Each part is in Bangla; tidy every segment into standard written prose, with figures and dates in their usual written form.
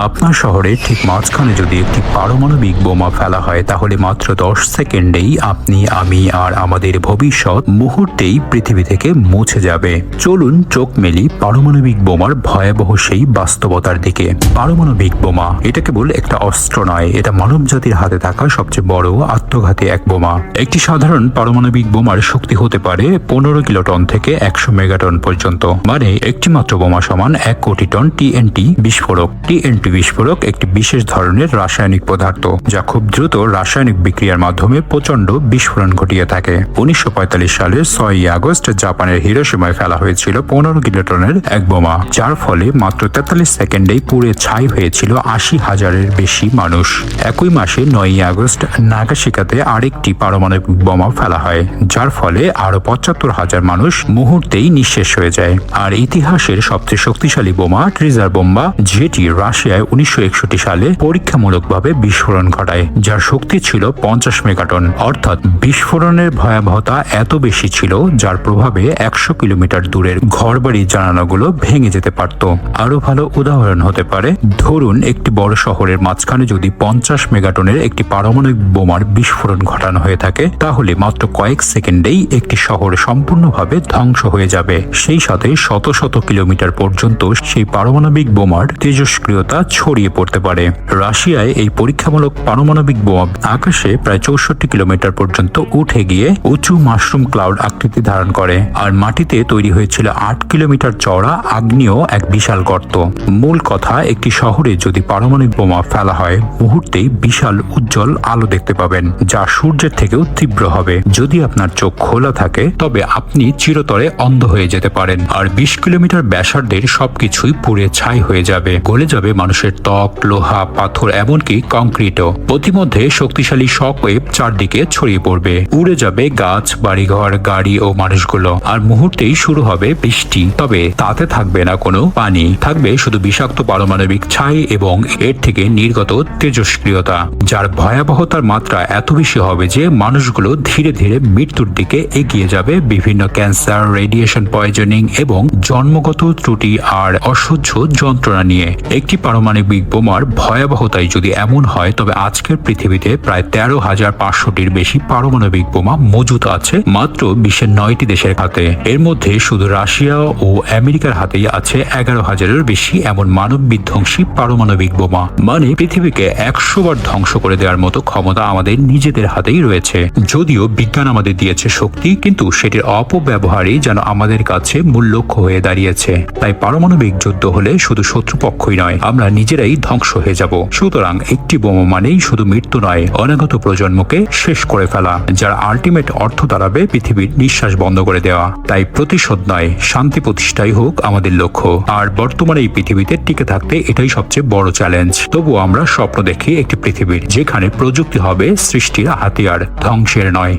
আপনার শহরে ঠিক মাঝখানে যদি একটি পারমাণবিক বোমা ফেলা হয় তাহলে মাত্র 10 সেকেন্ডেই আপনি, আমি আর আমাদের ভবিষ্যৎ মুহূর্তেই পৃথিবী থেকে মুছে যাবে। চলুন চোখ মেলি পারমাণবিক বোমার ভয়াবহ সেই বাস্তবতার দিকে। পারমাণবিক বোমা এটা কেবল একটা অস্ত্র নয়, এটা মানব জাতির হাতে থাকা সবচেয়ে বড় আত্মঘাতী এক বোমা। একটি সাধারণ পারমাণবিক বোমার শক্তি হতে পারে 15 কিলোটন থেকে 100 মেগাটন পর্যন্ত, মানে একটি মাত্র বোমা সমান 1 কোটি টন টিএনটি বিস্ফোরক। টিএনটি বিস্ফোরক একটি বিশেষ ধরনের রাসায়নিক পদার্থ যা খুব দ্রুত রাসায়নিক বিক্রিয়ার মাধ্যমে প্রচন্ড বিস্ফোরণ ঘটিয়ে থাকে। 1945 সালের 6 আগস্ট জাপানের হিরোশিমায় ফেলা হয়েছিল 15 কিলোটনের এক বোমা, যার ফলে মাত্র 43 সেকেন্ডেই পুড়ে ছাই হয়েছিল 80,000-এর বেশি মানুষ। একই মাসে 9 আগস্ট নাগাসাকিতে আরেকটি পারমাণবিক বোমা ফেলা হয়, যার ফলে আরো 75,000 মানুষ মুহূর্তেই নিঃশেষ হয়ে যায়। আর ইতিহাসের সবচেয়ে শক্তিশালী বোমা ট্রিজার বোমা, যেটি রাশিয়ায় 1961 সালে পরীক্ষামূলকভাবে বিস্ফোরণ ঘটায়, যার শক্তি ছিল 50 মেগাটন। অর্থাৎ বিস্ফোরণের ভয়াবহতা এত বেশি ছিল যার প্রভাবে 100 কিলোমিটার দূরের ঘরবাড়ির জানালাগুলো ভেঙে যেতে পারত। আরো ভালো উদাহরণ হতে পারে, ধরুন একটি বড় শহরের মাঝখানে যদি 50 মেগাটনের একটি পারমাণবিক বোমার বিস্ফোরণ ঘটানো হয়ে থাকে, তাহলে মাত্র কয়েক সেকেন্ডেই একটি শহর সম্পূর্ণভাবে ধ্বংস হয়ে যাবে। সেই সাথে শত শত কিলোমিটার পর্যন্ত সেই পারমাণবিক বোমার তেজস্ক্রিয়তা ছড়িয়ে পড়তে পারে। রাশিয়ায় এই পরীক্ষামূলক পারমাণবিক বোমা আকাশে প্রায় 64 কিলোমিটার পর্যন্ত উঠে গিয়ে উঁচু মাশরুম ক্লাউড আকৃতি ধারণ করে, আর মাটিতে তৈরি হয়েছিল 8 কিলোমিটার চওড়া আগ্নেয় এক বিশাল গর্ত। মূল কথা, একটি শহরে যদি পারমাণবিক বোমা ফেলা হয়, মুহূর্তেই বিশাল উজ্জ্বল আলো দেখতে পাবেন, যা সূর্যের থেকেও তীব্র হবে। যদি আপনার চোখ খোলা থাকে তবে আপনি চিরতরে অন্ধ হয়ে যেতে পারেন, আর 20 কিলোমিটার ব্যাসার্ধের সবকিছুই পুড়ে ছাই হয়ে যাবে। গলে যাবে মানুষের ত্বক, লোহা, পাথর, এমনকি কংক্রিটও। প্রতিমধ্যে শক্তিশালী শক ওয়েভ চারদিকে ছড়িয়ে পড়বে, উড়ে যাবে গাছ, বাড়িঘর, গাড়ি ও মানুষগুলো, আর মুহূর্তেই শুরু হবে বৃষ্টি। তবে তাতে থাকবে না কোনো পানি, থাকবে শুধু বিষাক্ত পারমাণবিক ছাই এবং এর থেকে নির্গত তেজস্ক্রিয়তা, যার ভয়াবহতার মাত্রা এত বেশি হবে যে মানুষগুলো ধীরে ধীরে মৃত্যুর দিকে এগিয়ে যাবে, বিভিন্ন ক্যান্সার, রেডিয়েশন পয়জনিং এবং জন্মগত ত্রুটি আর অসহ্য যন্ত্রণা নিয়ে। একটি পারমাণবিক বোমার ভয়াবহতাই যদি এমন হয়, তবে আজকের পৃথিবীতে প্রায় 13,500-টির বেশি পারমাণবিক বোমা মজুত আছে মাত্র বিশ্বের 9টি দেশের হাতে। এর মধ্যে শুধু রাশিয়া ও আমেরিকার হাতেই আছে 11,000-এর বেশি এমন মানব বিধ্বংসী পারমাণবিক বোমা। মানে পৃথিবীকে 100 বার ধ্বংস করে দেওয়ার মতো ক্ষমতা আমাদের নিজেদের হাতেই রয়েছে। যদিও বিজ্ঞান আমাদের দিয়েছে শক্তি, কিন্তু সেটির অপব্যবহারই যেন আমাদের কাছে মূল লক্ষ্য হয়ে দাঁড়িয়েছে। তাই পারমাণবিক যুদ্ধ হলে শুধু শত্রুপক্ষই নয়, আমরা নিজেরাই ধ্বংস হয়ে যাব। সুতরাং একটি বোমা মানেই শুধু মৃত্যু নয়, অনাগত প্রজন্মকে শেষ করে ফেলা, যার আলটিমেট অর্থ দাঁড়াবে পৃথিবীর নিঃশ্বাস বন্ধ করে দেওয়া। তাই প্রতিশোধ নয়, শান্তি প্রতিষ্ঠাই হোক আমাদের লক্ষ্য। আর বর্তমানে এই পৃথিবীতে টিকে থাকতে এটাই সবচেয়ে বড় চ্যালেঞ্জ। তবুও আমরা স্বপ্ন দেখি একটি পৃথিবীর যেখানে প্রযুক্তি হবে সৃষ্টির হাতিয়ার, ধ্বংসের নয়।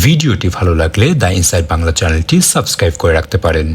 ভিডিওটি ভালো লাগলে দ্য ইনসাইড বাংলা চ্যানেলটি সাবস্ক্রাইব করে রাখতে পারেন।